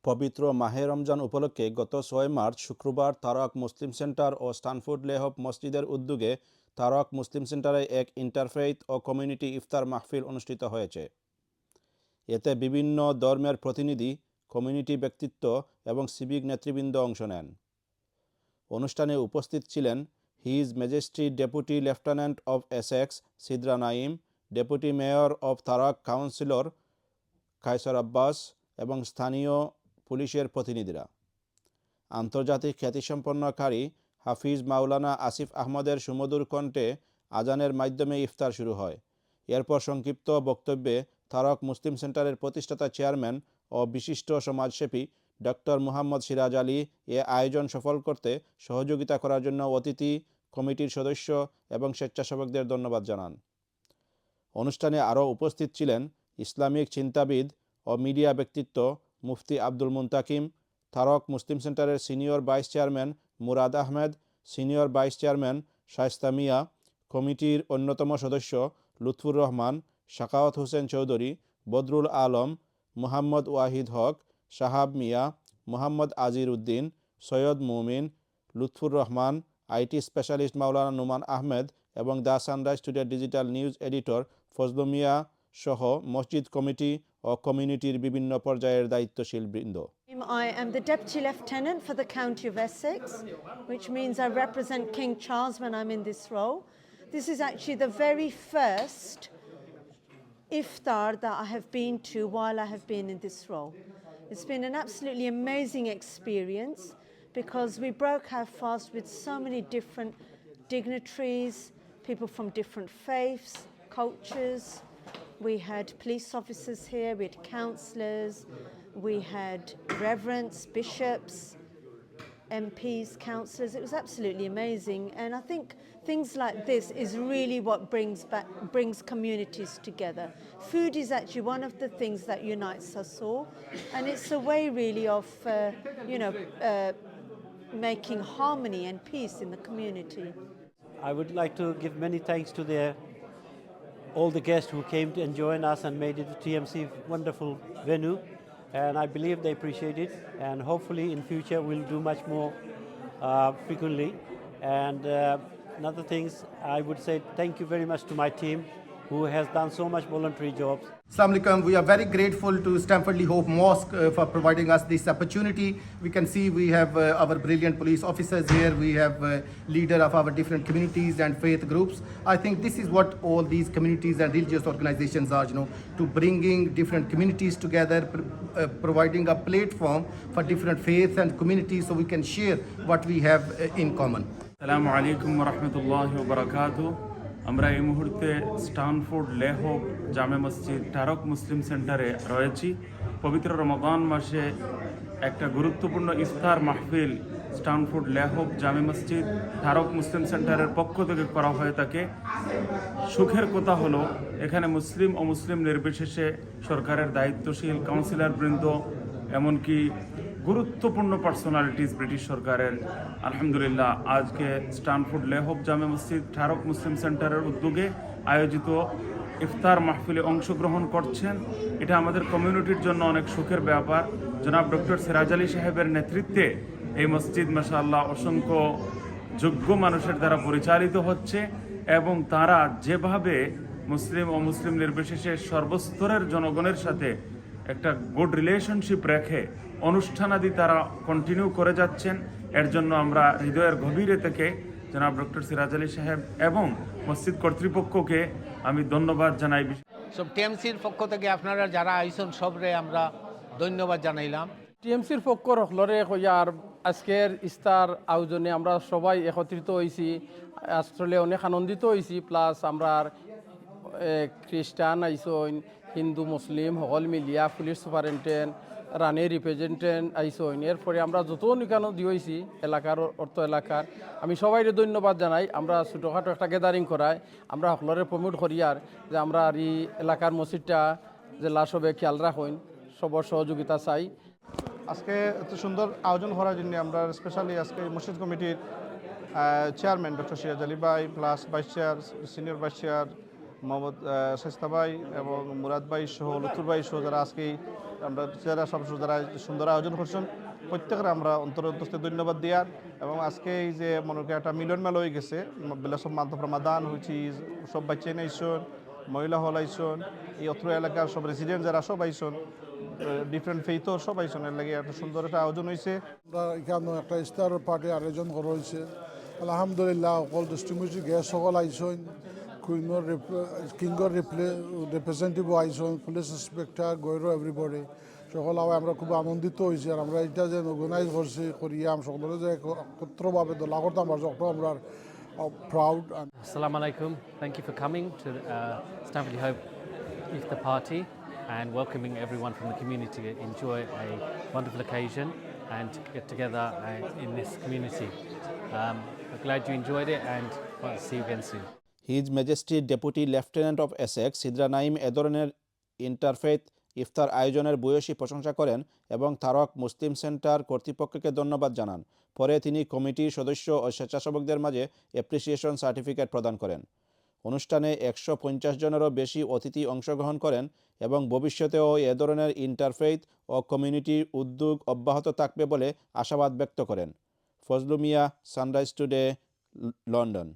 পবিত্র মাহে রমজান উপলক্ষে গত ৬ মার্চ শুক্রবার তারাক মুসলিম সেন্টার ও স্টানফোর্ড লেহব মসজিদের উদ্যোগে তারাক মুসলিম সেন্টারে এক ইন্টারফেইথ ও কমিউনিটি ইফতার মাহফিল অনুষ্ঠিত হয়েছে। এতে বিভিন্ন ধর্মের প্রতিনিধি, কমিউনিটি ব্যক্তিত্ব এবং সিভিক নেতৃবৃন্দ অংশ নেন। অনুষ্ঠানে উপস্থিত ছিলেন his majesty deputy lieutenant of Essex Sidra Naim, deputy mayor of Thurrock councillor Kaysar Abbas এবং স্থানীয় পুলিশের প্রতিনিধিরা। আন্তর্জাতিক খ্যাতিসম্পন্ন কারি হাফিজ মাওলানা আসিফ আহমদের সুমধুর কণ্ঠে আজানের মাধ্যমে ইফতার শুরু হয়। এরপর সংক্ষিপ্ত বক্তব্যে তারাক মুসলিম সেন্টারের প্রতিষ্ঠাতা চেয়ারম্যান ও বিশিষ্ট সমাজসেবী ডক্টর মুহাম্মদ সিরাজ আলী এ আয়োজন সফল করতে সহযোগিতা করার জন্য অতিথি কমিটির সদস্য এবং স্বেচ্ছাসেবকদের ধন্যবাদ জানান। অনুষ্ঠানে আরও উপস্থিত ছিলেন ইসলামিক চিন্তাবিদ ও মিডিয়া ব্যক্তিত্ব মুফতি আব্দুল মুন্তাকিম, তারাক মুসলিম সেন্টারের senior vice chairman Murad Ahmed, senior vice chairman Shaista Mia, কমিটির অন্যতম সদস্য লুৎফুর রহমান, শাকাওয়াত হোসেন চৌধুরী, বদরুল আলম, মুহাম্মদ ওয়াহিদ হক, শাহাব মিয়া, মোহাম্মদ আজির উদ্দিন, সৈয়দ মুমিন, লুৎফুর রহমান, আইটি স্পেশালিস্ট মাওলানা নুমান আহমেদ এবং the Sunrise Today digital news editor Fazlu Mia সহ মসজিদ কমিটি ও কমিউনিটির বিভিন্ন পর্যায়ের দায়িত্বশীল বৃন্দ। I am the Deputy Lieutenant for the County of Essex, which means I represent King Charles when I'm in this role. This is actually the very first iftar that I have been to while I have been in this role. It's been an absolutely amazing experience because we broke our fast with so many different dignitaries, people from different faiths, cultures. We had police officers here, we had councillors, we had reverends, bishops, MPs, councillors. It was absolutely amazing, and I think things like this is really what brings communities together. Food is actually one of the things that unites us all, and it's a way really of making harmony and peace in the community. I would like to give many thanks to all the guests who came to join us and made it a TMC wonderful venue, and I believe they appreciate it, and hopefully in future we'll do much more frequently. And another things, I would say thank you very much to my team who has done so much voluntary jobs. Assalamu alaikum. We are very grateful to Stamford Lee Hope Mosque for providing us this opportunity. We can see we have our brilliant police officers here. We have leader of our different communities and faith groups. I think this is what all these communities and religious organizations are, to bringing different communities together, providing a platform for different faiths and communities so we can share what we have in common. Assalamu alaikum wa rahmatullahi wa barakatuh. আমরা এই মুহূর্তে Stanford লেহব জামে মসজিদ তারাক মুসলিম সেন্টারে রয়েছি। পবিত্র রমাদান মাসে একটা গুরুত্বপূর্ণ ইফতার মাহফিল স্টানফোর্ড লেহব জামে মসজিদ তারাক মুসলিম সেন্টারের পক্ষ থেকে করা হয়ে থাকে। সুখের কথা হলো এখানে মুসলিম ও মুসলিম নির্বিশেষে সরকারের দায়িত্বশীল কাউন্সিলর বৃন্দ, এমনকি গুরুত্বপূর্ণ পার্সোনালিটিস ব্রিটিশ সরকারের আলহামদুলিল্লাহ আজকে স্টানফোর্ড লেহব জামে মসজিদ তারাক মুসলিম সেন্টারের উদ্যোগে আয়োজিত ইফতার মাহফিলে অংশগ্রহণ করছেন। এটা আমাদের কমিউনিটির জন্য অনেক সুখের ব্যাপার। জনাব ডক্টর সিরাজ আলী সাহেবের নেতৃত্বে এই মসজিদ মাশাআল্লাহ অসংখ্য যোগ্য মানুষের দ্বারা পরিচালিত হচ্ছে এবং তারা যেভাবে মুসলিম ও মুসলিম নির্বিশেষে সর্বস্তরের জনগণের সাথে একটা গুড রিলেশনশিপ রেখে অনুষ্ঠানাদি তারা কন্টিনিউ করে যাচ্ছেন, এর জন্য আমরা হৃদয়ের গভীরে থেকে জনাব ডক্টর সিরাজ আলী সাহেব এবং মসজিদ কর্তৃপক্ষকে আমি ধন্যবাদ জানাই। সব টিএমসির পক্ষ থেকে আপনারা যারা আইসন সবরে আমরা ধন্যবাদ জানাইলাম। টিএমসির পক্ষ রখলরে হইয়ার আজকের ইস্তার আয়োজনে আমরা সবাই একত্রিত হয়েছি, আসলে অনেক আনন্দিত হয়েছি। প্লাস আমরা খ্রিস্টান আইসন, হিন্দু মুসলিম সকল মিলিয়া, পুলিশ সুপারিনটেন্ডেন্ট, রানের রিপ্রেজেন্টেন্ট আইসন, এরপরে আমরা যত নিকানো দিয়েছি এলাকার অর্থ এলাকার, আমি সবাইকে ধন্যবাদ জানাই। আমরা ছোটোখাটো একটা গ্যাদারিং করাই, আমরা সকলের প্রমোট করিয়ার যে আমরা আর এই এলাকার মসজিদটা যে সবে খেয়াল রাখেন, সবার সহযোগিতা চাই। আজকে এত সুন্দর আয়োজন করার জন্য আমরা স্পেশালি আজকে মসজিদ কমিটির চেয়ারম্যান ডক্টর সিরাজ আলী ভাই, plus vice chair, senior vice chair Mohammad Shaista ভাই এবং মুরাদ ভাই সহ লুতুর ভাই সহ যারা আজকে আমরা যারা সব যারা সুন্দর আয়োজন করছেন প্রত্যেকের আমরা অন্তরস্থ ধন্যবাদ দিয়ার এবং আজকে এই যে মনে করি একটা মিলন মেলা হয়ে গেছে বেলা সব মান্ত রমাদান হয়েছি সব বাচ্চাই আইসন মহিলা হল আইসন এই অত্র এলাকার সব রেসিডেন্ট যারা সব আইসন ডিফারেন্ট ফেইথও সব আইসন এর লাগে একটা সুন্দর একটা আয়োজন হয়েছে। আমরা এখানে একটা ইফতার পার্টি আয়োজন করা হয়েছে আলহামদুলিল্লাহ অকল ডিস্ট্রিবিউটর গ্যাস সকল আইসন কুইনোর কিংগর রিপ্রেজেন্টেটিভ আইসন পুলিশ ইন্সপেক্টর গৈর এভরিবডি সকল আমরা খুব আনন্দিত হয়েছি আর আমরা এটা যে অর্গানাইজ করছি করিয়াম সকলের যে একত্রভাবে দোলা করতাম আমরা proud and Assalamu alaikum. Thank you for coming to Stamford Hope Iftar Party and welcoming everyone from the community to enjoy a wonderful occasion and to get together in this community. I'm glad you enjoyed it and want to see you again soon. His majesty deputy lieutenant of Essex Sidra Naim এ ধরনের interfaith ইফতার আয়োজনের ভূয়সী প্রশংসা করেন এবং Tarak Muslim centre কর্তৃপক্ষকে ধন্যবাদ জানান। পরে তিনি কমিটির সদস্য ও স্বেচ্ছাসেবকদের মাঝে অ্যাপ্রিসিয়েশন সার্টিফিকেট প্রদান করেন। অনুষ্ঠানে 150 জনেরও বেশি অতিথি অংশগ্রহণ করেন এবং ভবিষ্যতেও এ ধরনের ইন্টারফেথ ও কমিউনিটি উদ্যোগ অব্যাহত থাকবে বলে আশাবাদ ব্যক্ত করেন। ফজলু মিয়া, সানরাইজ টুডে, লন্ডন।